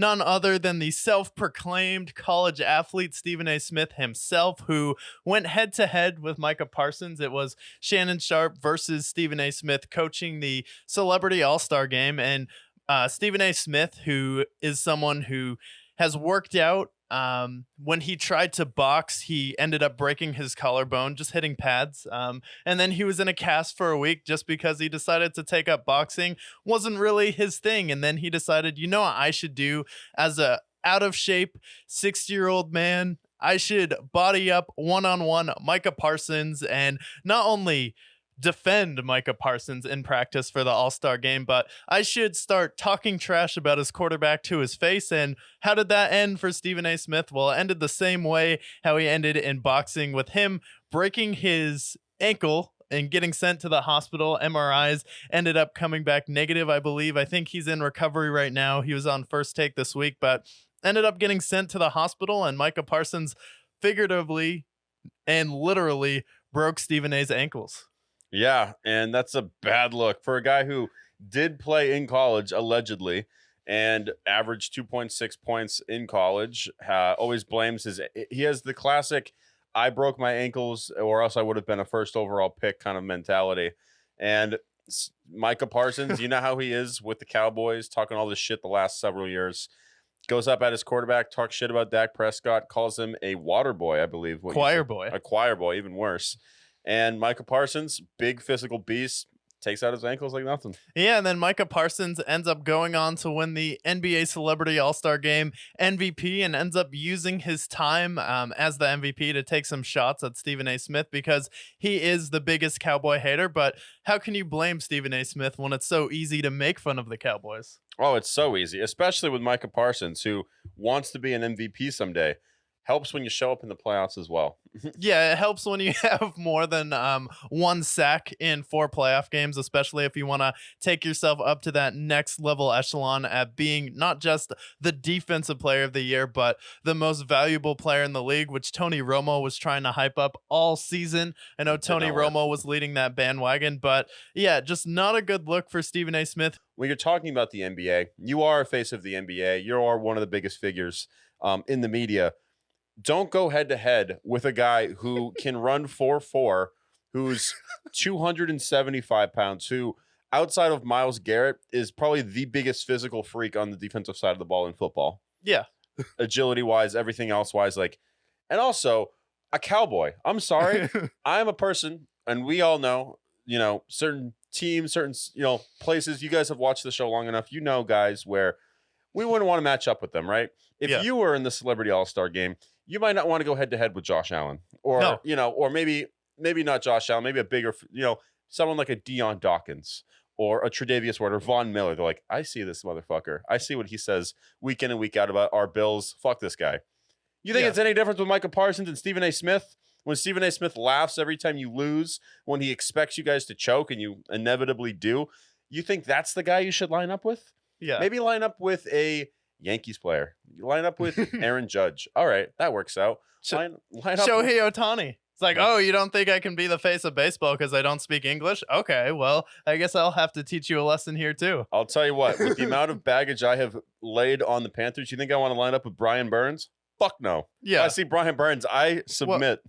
None other than the self-proclaimed college athlete Stephen A. Smith himself, who went head-to-head with Micah Parsons. It was Shannon Sharp versus Stephen A. Smith coaching the Celebrity All-Star Game. And Stephen A. Smith, who is someone who has worked out, when he tried to box, he ended up breaking his collarbone just hitting pads. And then he was in a cast for a week just because he decided to take up boxing. Wasn't really his thing. And then he decided, you know what I should do as a out of shape 60-year-old man? I should body up one-on-one Micah Parsons and not only defend Micah Parsons in practice for the All-Star game, but I should start talking trash about his quarterback to his face. And how did that end for Stephen A. Smith? Well, it ended the same way how he ended in boxing, with him breaking his ankle and getting sent to the hospital. MRIs ended up coming back negative, I believe. I think he's in recovery right now. He was on First Take this week, but ended up getting sent to the hospital, and Micah Parsons figuratively and literally broke Stephen A.'s ankles. Yeah, and that's a bad look for a guy who did play in college, allegedly, and averaged 2.6 points in college. Always blames he has the classic, I broke my ankles or else I would have been a first overall pick kind of mentality. And Micah Parsons, you know how he is with the Cowboys, talking all this shit the last several years. Goes up at his quarterback, talks shit about Dak Prescott, calls him a water boy, I believe. Choir boy. A choir boy, even worse. And Micah Parsons, big physical beast, takes out his ankles like nothing. Yeah, and then Micah Parsons ends up going on to win the NBA Celebrity All-Star Game MVP and ends up using his time as the MVP to take some shots at Stephen A. Smith because he is the biggest Cowboy hater. But how can you blame Stephen A. Smith when it's so easy to make fun of the Cowboys? Oh, it's so easy, especially with Micah Parsons, who wants to be an MVP someday. Helps when you show up in the playoffs as well. Yeah, it helps when you have more than one sack in 4 playoff games, especially if you want to take yourself up to that next level echelon at being not just the defensive player of the year, but the most valuable player in the league, which Tony Romo was trying to hype up all season. I know Tony Romo was leading that bandwagon, but yeah, just not a good look for Stephen A. Smith. When you're talking about the NBA, you are a face of the NBA. You are one of the biggest figures in the media. Don't go head-to-head with a guy who can run 4.4, who's 275 pounds, who, outside of Myles Garrett, is probably the biggest physical freak on the defensive side of the ball in football. Yeah. Agility-wise, everything else-wise. And also, a cowboy. I'm sorry. I'm a person, and we all know, certain teams, certain, places. You guys have watched the show long enough. You know guys where we wouldn't want to match up with them, right? If you were in the Celebrity All-Star Game, you might not want to go head-to-head with Josh Allen. Or, or maybe not Josh Allen, maybe a bigger, someone like a Deion Dawkins or a Tre'Davious White or Von Miller. They're like, I see this motherfucker. I see what he says week in and week out about our Bills. Fuck this guy. You think it's any difference with Micah Parsons and Stephen A. Smith? When Stephen A. Smith laughs every time you lose, when he expects you guys to choke and you inevitably do, you think that's the guy you should line up with? Yeah. Maybe line up with a Yankees player. You line up with Aaron Judge. All right, that works out. Line up Shohei Ohtani. It's like, oh, you don't think I can be the face of baseball because I don't speak English? Okay, well, I guess I'll have to teach you a lesson here too. I'll tell you what, with the amount of baggage I have laid on the Panthers, you think I want to line up with Brian Burns? Fuck no. Yeah. I see Brian Burns, I submit.